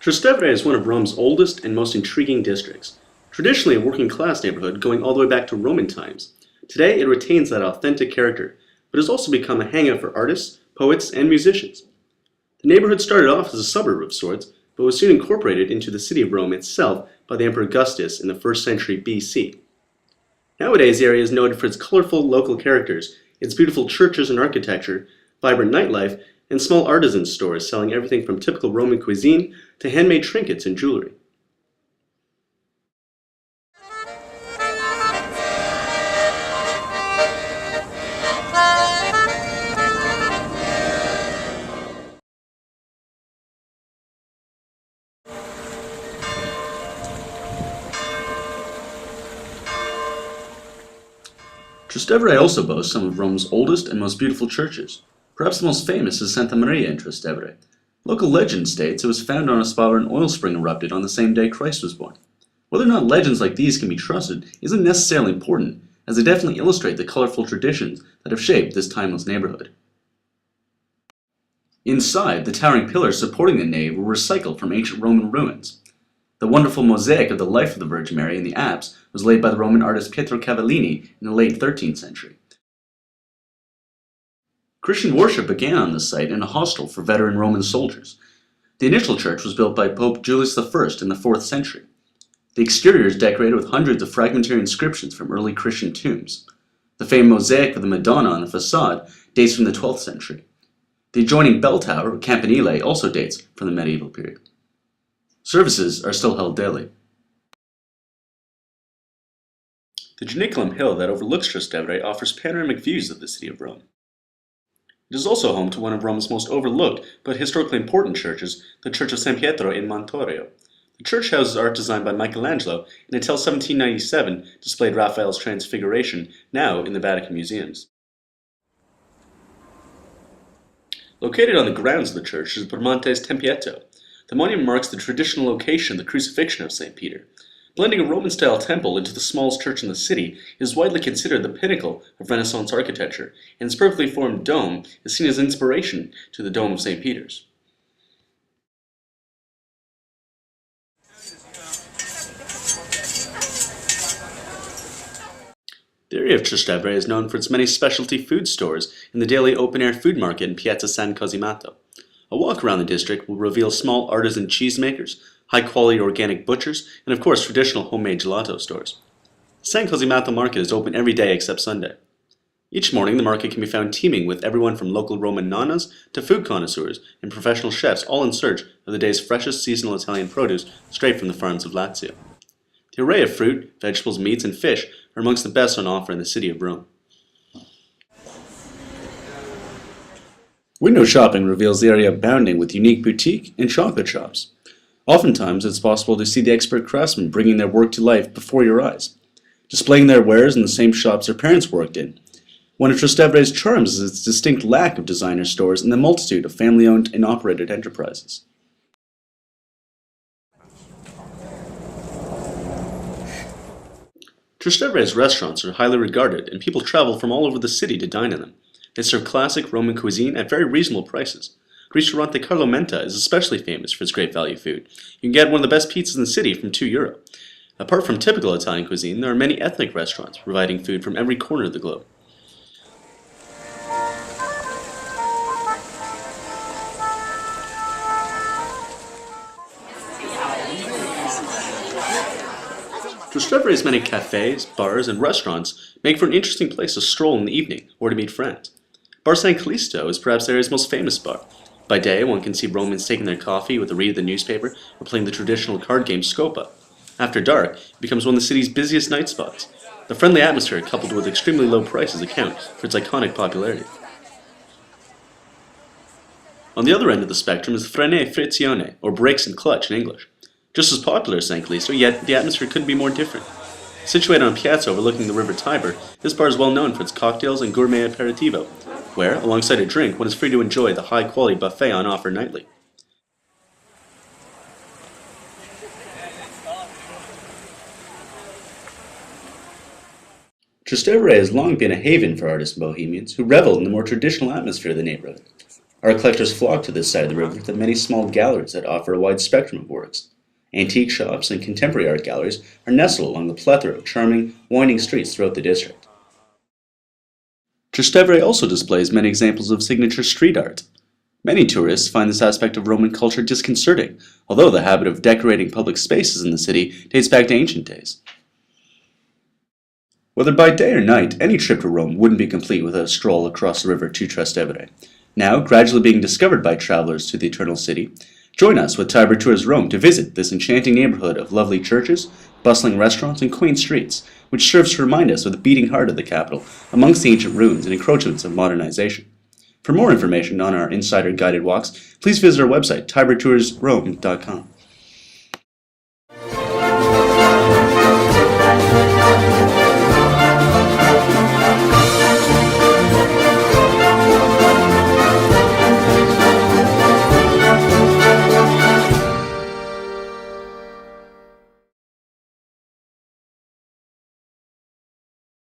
Trastevere is one of Rome's oldest and most intriguing districts. Traditionally a working-class neighborhood going all the way back to Roman times, today it retains that authentic character, but has also become a hangout for artists, poets, and musicians. The neighborhood started off as a suburb of sorts, but was soon incorporated into the city of Rome itself by the Emperor Augustus in the 1st century BC. Nowadays, the area is noted for its colorful local characters, its beautiful churches and architecture, vibrant nightlife, and small artisan stores selling everything from typical Roman cuisine to handmade trinkets and jewelry. Trastevere also boasts some of Rome's oldest and most beautiful churches. Perhaps the most famous is Santa Maria in Trastevere. Local legend states it was found on a spot where an oil spring erupted on the same day Christ was born. Whether or not legends like these can be trusted isn't necessarily important, as they definitely illustrate the colorful traditions that have shaped this timeless neighborhood. Inside, the towering pillars supporting the nave were recycled from ancient Roman ruins. The wonderful mosaic of the life of the Virgin Mary in the apse was laid by the Roman artist Pietro Cavallini in the late 13th century. Christian worship began on this site in a hostel for veteran Roman soldiers. The initial church was built by Pope Julius I in the 4th century. The exterior is decorated with hundreds of fragmentary inscriptions from early Christian tombs. The famed mosaic of the Madonna on the facade dates from the 12th century. The adjoining bell tower, or campanile, also dates from the medieval period. Services are still held daily. The Janiculum Hill that overlooks Trastevere offers panoramic views of the city of Rome. It is also home to one of Rome's most overlooked but historically important churches, the Church of San Pietro in Montorio. The church houses art designed by Michelangelo and until 1797 displayed Raphael's Transfiguration, now in the Vatican Museums. Located on the grounds of the church is Bramante Tempietto. The monument marks the traditional location of the crucifixion of St. Peter. Blending a Roman-style temple into the smallest church in the city is widely considered the pinnacle of Renaissance architecture, and its perfectly formed dome is seen as inspiration to the Dome of St. Peter's. The area of Trastevere is known for its many specialty food stores and the daily open-air food market in Piazza San Cosimato. A walk around the district will reveal small artisan cheesemakers, high-quality organic butchers, and of course traditional homemade gelato stores. The San Cosimato market is open every day except Sunday. Each morning the market can be found teeming with everyone from local Roman nonnas to food connoisseurs and professional chefs, all in search of the day's freshest seasonal Italian produce straight from the farms of Lazio. The array of fruit, vegetables, meats, and fish are amongst the best on offer in the city of Rome. Window shopping reveals the area abounding with unique boutique and chocolate shops. Oftentimes, it's possible to see the expert craftsmen bringing their work to life before your eyes, displaying their wares in the same shops their parents worked in. One of Trastevere's charms is its distinct lack of designer stores and the multitude of family-owned and operated enterprises. Trastevere's restaurants are highly regarded, and people travel from all over the city to dine in them. They serve classic Roman cuisine at very reasonable prices. Ristorante Carlo Menta is especially famous for its great value food. You can get one of the best pizzas in the city from €2. Apart from typical Italian cuisine, there are many ethnic restaurants providing food from every corner of the globe. Trastevere's many cafes, bars, and restaurants make for an interesting place to stroll in the evening or to meet friends. Bar San Callisto is perhaps the area's most famous bar. By day, one can see Romans taking their coffee with a read of the newspaper or playing the traditional card game Scopa. After dark, it becomes one of the city's busiest night spots. The friendly atmosphere coupled with extremely low prices account for its iconic popularity. On the other end of the spectrum is the Frene e Frizione, or brakes and clutch in English. Just as popular as San Callisto, yet the atmosphere couldn't be more different. Situated on a piazza overlooking the river Tiber, this bar is well known for its cocktails and gourmet aperitivo, where, alongside a drink, one is free to enjoy the high-quality buffet on offer nightly. Trastevere has long been a haven for artists and bohemians who revel in the more traditional atmosphere of the neighborhood. Art collectors flock to this side of the river with the many small galleries that offer a wide spectrum of works. Antique shops and contemporary art galleries are nestled along the plethora of charming, winding streets throughout the district. Trastevere also displays many examples of signature street art. Many tourists find this aspect of Roman culture disconcerting, although the habit of decorating public spaces in the city dates back to ancient days. Whether by day or night, any trip to Rome wouldn't be complete without a stroll across the river to Trastevere. Now, gradually being discovered by travelers to the Eternal City, join us with Tiber Tours Rome to visit this enchanting neighborhood of lovely churches, bustling restaurants, and quaint streets, which serves to remind us of the beating heart of the capital amongst the ancient ruins and encroachments of modernization. For more information on our insider guided walks, please visit our website, tibertoursrome.com.